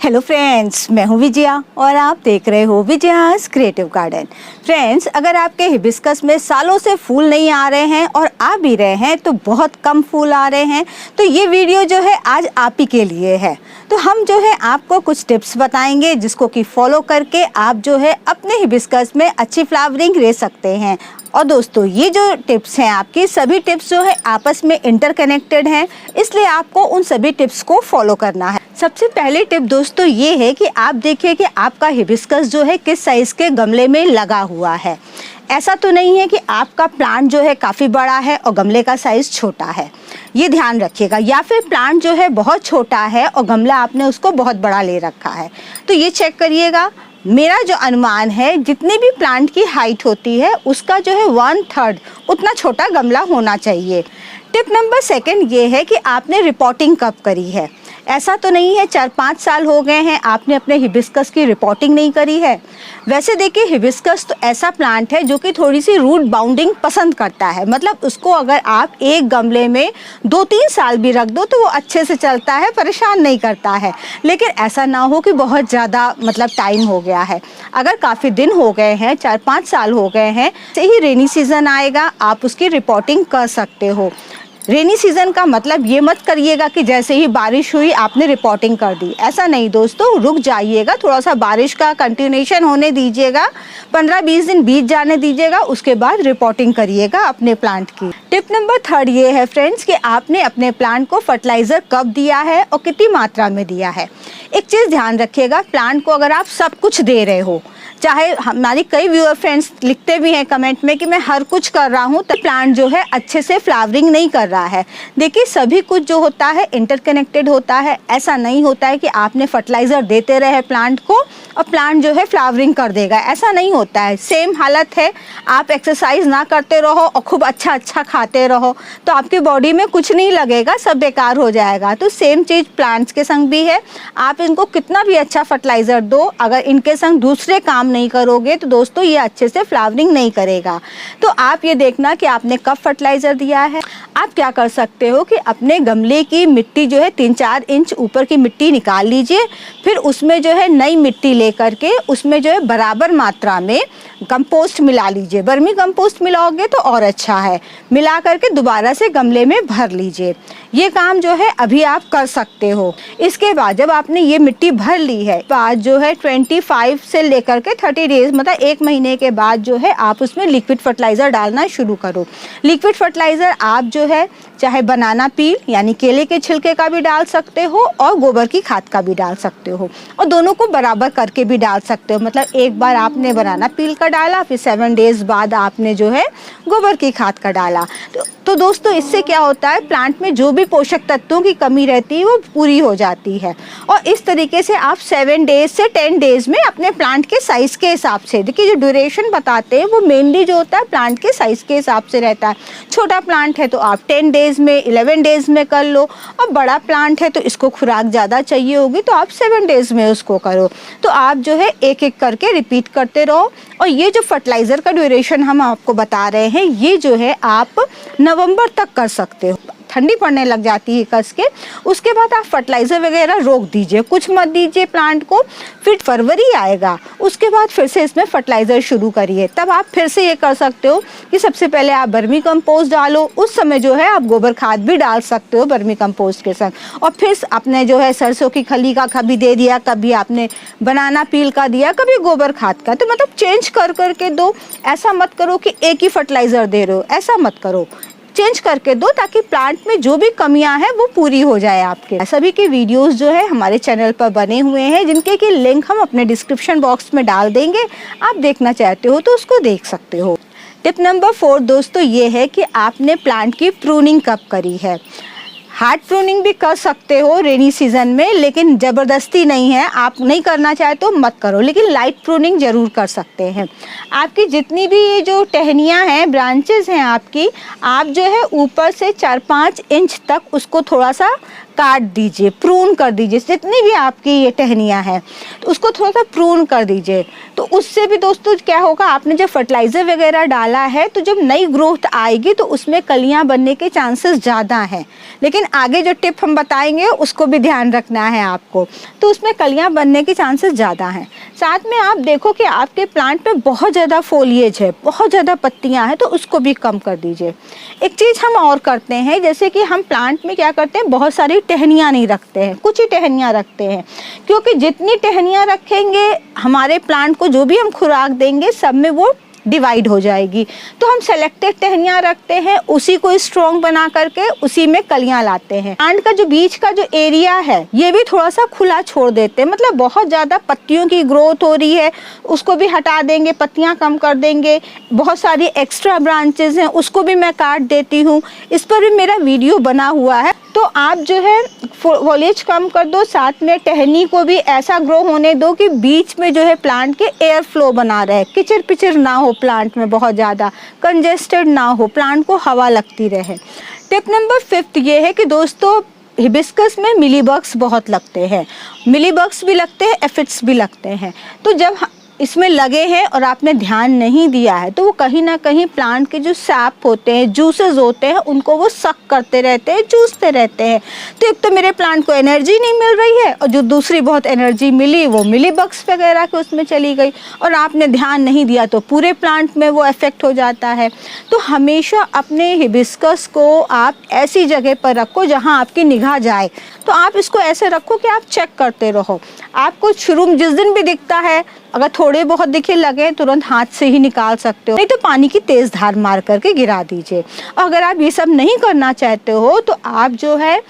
Hello friends, मैं हूँ विजया और आप देख रहे हो विजयास क्रिएटिव गार्डन। फ्रेंड्स, अगर आपके हिबिस्कस में सालों से फूल नहीं आ रहे हैं और आ भी रहे हैं तो बहुत कम फूल आ रहे हैं, तो ये वीडियो जो है आज आप ही के लिए है। तो हम जो है आपको कुछ टिप्स बताएंगे जिसको कि फॉलो करके आप जो है अपने हिबिस्कस में अच्छी फ्लावरिंग ले सकते हैं। और दोस्तों, ये जो टिप्स हैं आपकी सभी टिप्स जो है आपस में इंटरकनेक्टेड हैं, इसलिए आपको उन सभी टिप्स को फॉलो करना है। सबसे पहली टिप दोस्तों ये है कि आप देखिए कि आपका हिबिस्कस जो है किस साइज़ के गमले में लगा हुआ है। ऐसा तो नहीं है कि आपका प्लांट जो है काफ़ी बड़ा है और गमले का साइज़ छोटा है, ये ध्यान रखिएगा। या फिर प्लांट जो है बहुत छोटा है और गमला आपने उसको बहुत बड़ा ले रखा है, तो ये चेक करिएगा। मेरा जो अनुमान है, जितनी भी प्लांट की हाइट होती है उसका जो है 1/3 उतना छोटा गमला होना चाहिए। टिप नंबर सेकंड ये है कि आपने रिपोर्टिंग कब करी है। ऐसा तो नहीं है 4-5 साल हो गए हैं आपने अपने हिबिस्कस की रिपोर्टिंग नहीं करी है। वैसे देखिए, हिबिस्कस तो ऐसा प्लांट है जो कि थोड़ी सी रूट बाउंडिंग पसंद करता है। मतलब उसको अगर आप एक गमले में 2-3 साल भी रख दो तो वो अच्छे से चलता है, परेशान नहीं करता है। लेकिन ऐसा ना हो कि बहुत ज़्यादा मतलब टाइम हो गया है। अगर काफ़ी दिन हो गए हैं, 4-5 साल हो गए हैं, से ही रेनी सीज़न आएगा, आप उसकी रिपोर्टिंग कर सकते हो। रेनी सीज़न का मतलब ये मत करिएगा कि जैसे ही बारिश हुई आपने रिपोर्टिंग कर दी। ऐसा नहीं दोस्तों, रुक जाइएगा, थोड़ा सा बारिश का कंटिन्यूएशन होने दीजिएगा, 15-20 दिन बीत जाने दीजिएगा, उसके बाद रिपोर्टिंग करिएगा अपने प्लांट की। टिप नंबर 3 ये है फ्रेंड्स कि आपने अपने प्लांट को फर्टिलाइज़र कब दिया है और कितनी मात्रा में दिया है। एक चीज़ ध्यान रखिएगा, प्लांट को अगर आप सब कुछ दे रहे हो, चाहे हमारी कई व्यूअर फ्रेंड्स लिखते भी हैं कमेंट में कि मैं हर कुछ कर रहा हूँ, तो प्लांट जो है अच्छे से फ्लावरिंग नहीं कर रहा है। देखिए, सभी कुछ जो होता है इंटरकनेक्टेड होता है। ऐसा नहीं होता है कि आपने फर्टिलाइज़र देते रहे प्लांट को और प्लांट जो है फ्लावरिंग कर देगा, ऐसा नहीं होता है। सेम हालत है, आप एक्सरसाइज ना करते रहो और खूब अच्छा खाते रहो तो आपकी बॉडी में कुछ नहीं लगेगा, सब बेकार हो जाएगा। तो सेम चीज़ प्लांट्स के संग भी है। आप इनको कितना भी अच्छा फर्टिलाइज़र दो, अगर इनके संग दूसरे काम नहीं करोगे तो दोस्तों ये अच्छे से फ्लावरिंग नहीं करेगा। तो आप ये देखना कि आपने कब फर्टिलाइज़र दिया है। आप क्या कर सकते हो कि अपने गमले की मिट्टी जो है 3-4 इंच ऊपर की मिट्टी निकाल लीजिए, फिर उसमें जो है नई मिट्टी लेकर के उसमें जो है बराबर मात्रा में कंपोस्ट मिला लीजिए। वर्मी कंपोस्ट मिलाओगे तो और अच्छा है। मिला करके दोबारा से गमले में भर लीजिए। ये काम जो है अभी आप कर सकते हो। इसके बाद जब आपने ये मिट्टी भर ली है, बाद जो है 25 से लेकर के 30 डेज मतलब 1 महीने के बाद जो है आप उसमें लिक्विड फर्टिलाइज़र डालना शुरू करो। लिक्विड फर्टिलाइज़र आप जो है चाहे बनाना पील यानी केले के छिलके का भी डाल सकते हो और गोबर की खाद का भी डाल सकते हो, और दोनों को बराबर करके भी डाल सकते हो। मतलब एक बार आपने बनाना पील का डाला, फिर 7 डेज बाद आपने जो है गोबर की खाद का डाला। तो दोस्तों, इससे क्या होता है, प्लांट में जो भी पोषक तत्वों की कमी रहती है वो पूरी हो जाती है। और इस तरीके से आप 7 डेज से 10 डेज में अपने प्लांट के साइज़ के हिसाब से, देखिए जो ड्यूरेशन बताते हैं वो मेनली जो होता है प्लांट के साइज़ के हिसाब से रहता है। छोटा प्लांट है तो आप 10 डेज में 11 डेज में कर लो, और बड़ा प्लांट है तो इसको खुराक ज़्यादा चाहिए होगी तो आप 7 डेज में उसको करो। तो आप जो है एक एक करके रिपीट करते रहो। और ये जो फर्टिलाइज़र का ड्यूरेशन हम आपको बता रहे हैं, ये जो है आप नवंबर तक कर सकते हो। ठंडी पड़ने लग जाती है कस के, उसके बाद आप फर्टिलाइज़र वगैरह रोक दीजिए, कुछ मत दीजिए प्लांट को। फिर फरवरी आएगा, उसके बाद फिर से इसमें फर्टिलाइज़र शुरू करिए। तब आप फिर से ये कर सकते हो कि सबसे पहले आप वर्मी कंपोस्ट डालो, उस समय जो है आप गोबर खाद भी डाल सकते हो वर्मी कंपोस्ट के संग। और फिर आपने जो है सरसों की खली का कभी दे दिया, कभी आपने बनाना पील का दिया, कभी गोबर खाद का। तो मतलब चेंज कर करके दो। ऐसा मत करो कि एक ही फर्टिलाइज़र दे रहे हो, ऐसा मत करो, चेंज करके दो ताकि प्लांट में जो भी कमियां हैं वो पूरी हो जाए आपके। सभी के वीडियोस जो है हमारे चैनल पर बने हुए हैं, जिनके की लिंक हम अपने डिस्क्रिप्शन बॉक्स में डाल देंगे। आप देखना चाहते हो तो उसको देख सकते हो। टिप नंबर 4 दोस्तों ये है कि आपने प्लांट की प्रूनिंग कब करी है। हार्ड प्रूनिंग भी कर सकते हो रेनी सीजन में, लेकिन ज़बरदस्ती नहीं है। आप नहीं करना चाहे तो मत करो, लेकिन लाइट प्रूनिंग ज़रूर कर सकते हैं। आपकी जितनी भी ये जो टहनियाँ हैं, ब्रांचेस हैं आपकी, आप जो है ऊपर से 4-5 इंच तक उसको थोड़ा सा काट दीजिए, प्रून कर दीजिए। जितनी भी आपकी ये टहनियाँ हैं तो उसको थोड़ा सा प्रून कर दीजिए। तो उससे भी दोस्तों क्या होगा, आपने जब फर्टिलाइज़र वगैरह डाला है तो जब नई ग्रोथ आएगी तो उसमें कलियाँ बनने के चांसेस ज़्यादा हैं। लेकिन आगे जो टिप हम बताएंगे उसको भी ध्यान रखना है आपको, तो उसमें कलियाँ बनने के चांसेस ज़्यादा हैं। साथ में आप देखो कि आपके प्लांट में बहुत ज़्यादा फोलिएज है, बहुत ज़्यादा पत्तियाँ हैं, तो उसको भी कम कर दीजिए। एक चीज़ हम और करते हैं, जैसे कि हम प्लांट में क्या करते हैं, बहुत सारी टहनियाँ नहीं रखते हैं, कुछ ही टहनियाँ रखते हैं। क्योंकि जितनी टहनियाँ रखेंगे हमारे प्लांट को जो भी हम खुराक देंगे सब में वो डिवाइड हो जाएगी। तो हम सेलेक्टेड टहनियाँ रखते हैं, उसी को स्ट्रॉन्ग बना करके उसी में कलियाँ लाते हैं। प्लांट का जो बीच का जो एरिया है ये भी थोड़ा सा खुला छोड़ देते हैं, मतलब बहुत ज़्यादा पत्तियों की ग्रोथ हो रही है उसको भी हटा देंगे, पत्तियाँ कम कर देंगे। बहुत सारी एक्स्ट्रा ब्रांचेज हैं उसको भी मैं काट देती हूँ, इस पर भी मेरा वीडियो बना हुआ है। तो आप जो है फॉलिएज कम कर दो, साथ में टहनी को भी ऐसा ग्रो होने दो कि बीच में जो है प्लांट के एयर फ्लो बना रहे, किचिर पिचिर ना हो, प्लांट में बहुत ज़्यादा कंजेस्टेड ना हो, प्लांट को हवा लगती रहे। टिप नंबर 5 ये है कि दोस्तों हिबिस्कस में मिलीबग्स बहुत लगते हैं, मिलीबग्स भी लगते हैं, एफिड्स भी लगते हैं। तो जब इसमें लगे हैं और आपने ध्यान नहीं दिया है तो वो कहीं ना कहीं प्लांट के जो सैप होते हैं, जूसेस होते हैं, उनको वो सक करते रहते हैं, चूसते रहते हैं। तो एक तो मेरे प्लांट को एनर्जी नहीं मिल रही है और जो दूसरी बहुत एनर्जी मिली वो मिलीबग्स वगैरह के उसमें चली गई और आपने ध्यान नहीं दिया तो पूरे प्लांट में वो इफेक्ट हो जाता है। तो हमेशा अपने हिबिस्कस को आप ऐसी जगह पर रखो जहाँ आपकी निगाह जाए। तो आप इसको ऐसे रखो कि आप चेक करते रहो। आपको शुरू में जिस दिन भी दिखता है, अगर थोड़े बहुत दिखे लगे तुरंत हाथ से ही निकाल सकते हो, नहीं तो पानी की तेज़ धार मार करके गिरा दीजिए। और अगर आप ये सब नहीं करना चाहते हो तो आप जो है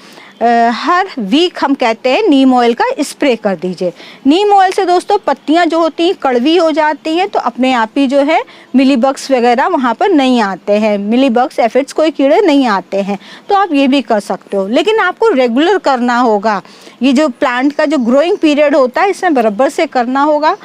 हर वीक हम कहते हैं नीम ऑयल का स्प्रे कर दीजिए। नीम ऑयल से दोस्तों पत्तियां जो होती हैं कड़वी हो जाती हैं, तो अपने आप ही जो है मिलीबग्स वगैरह वहाँ पर नहीं आते हैं, मिलीबग्स एफिड्स कोई कीड़े नहीं आते हैं। तो आप ये भी कर सकते हो, लेकिन आपको रेगुलर करना होगा। ये जो प्लांट का जो ग्रोइंग पीरियड होता है इसमें बराबर से करना होगा।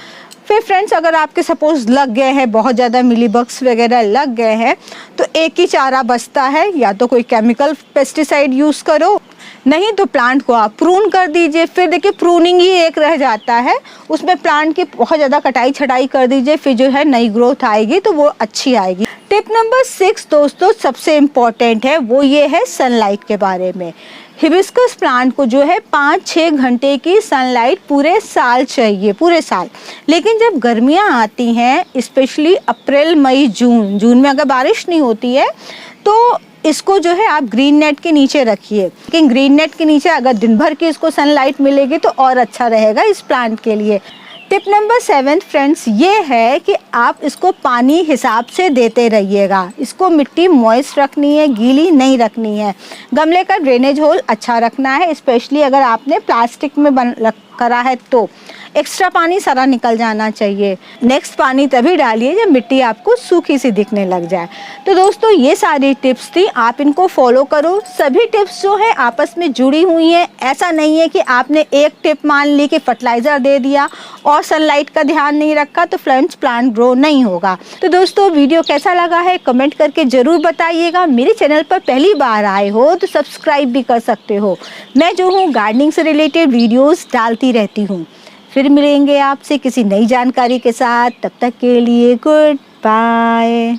फिर फ्रेंड्स अगर आपके सपोज लग गए हैं, बहुत ज़्यादा मिलीबग्स वगैरह लग गए हैं, तो एक ही चारा बचता है, या तो कोई केमिकल पेस्टिसाइड यूज़ करो, नहीं तो प्लांट को आप प्रून कर दीजिए। फिर देखिए प्रूनिंग ही एक रह जाता है, उसमें प्लांट की बहुत ज़्यादा कटाई छटाई कर दीजिए, फिर जो है नई ग्रोथ आएगी तो वो अच्छी आएगी। टिप नंबर 6 दोस्तों सबसे इम्पॉर्टेंट है, वो ये है सनलाइट के बारे में। हिबिस्कस प्लांट को जो है 5-6 घंटे की सनलाइट पूरे साल चाहिए, पूरे साल। लेकिन जब गर्मियाँ आती हैं, स्पेशली अप्रैल मई जून में अगर बारिश नहीं होती है तो इसको जो है आप ग्रीन नेट के नीचे रखिए। लेकिन ग्रीन नेट के नीचे अगर दिन भर की इसको सनलाइट मिलेगी तो और अच्छा रहेगा इस प्लांट के लिए। टिप नंबर 7 फ्रेंड्स ये है कि आप इसको पानी हिसाब से देते रहिएगा। इसको मिट्टी मॉइस्ट रखनी है, गीली नहीं रखनी है। गमले का ड्रेनेज होल अच्छा रखना है, स्पेशली अगर आपने प्लास्टिक में करा है तो एक्स्ट्रा पानी सारा निकल जाना चाहिए। नेक्स्ट पानी तभी डालिए जब मिट्टी आपको सूखी सी दिखने लग जाए। तो दोस्तों ये सारी टिप्स थी, आप इनको फॉलो करो। सभी टिप्स जो है आपस में जुड़ी हुई हैं, ऐसा नहीं है कि आपने एक टिप मान ली कि फर्टिलाइज़र दे दिया और सनलाइट का ध्यान नहीं रखा तो फ्रेंड्स प्लांट ग्रो नहीं होगा। तो दोस्तों वीडियो कैसा लगा है कमेंट करके ज़रूर बताइएगा। मेरे चैनल पर पहली बार आए हो तो सब्सक्राइब भी कर सकते हो। मैं जो हूँ गार्डनिंग से रिलेटेड वीडियोज़ डालती रहती हूँ। फिर मिलेंगे आपसे किसी नई जानकारी के साथ, तब तक के लिए गुड बाय।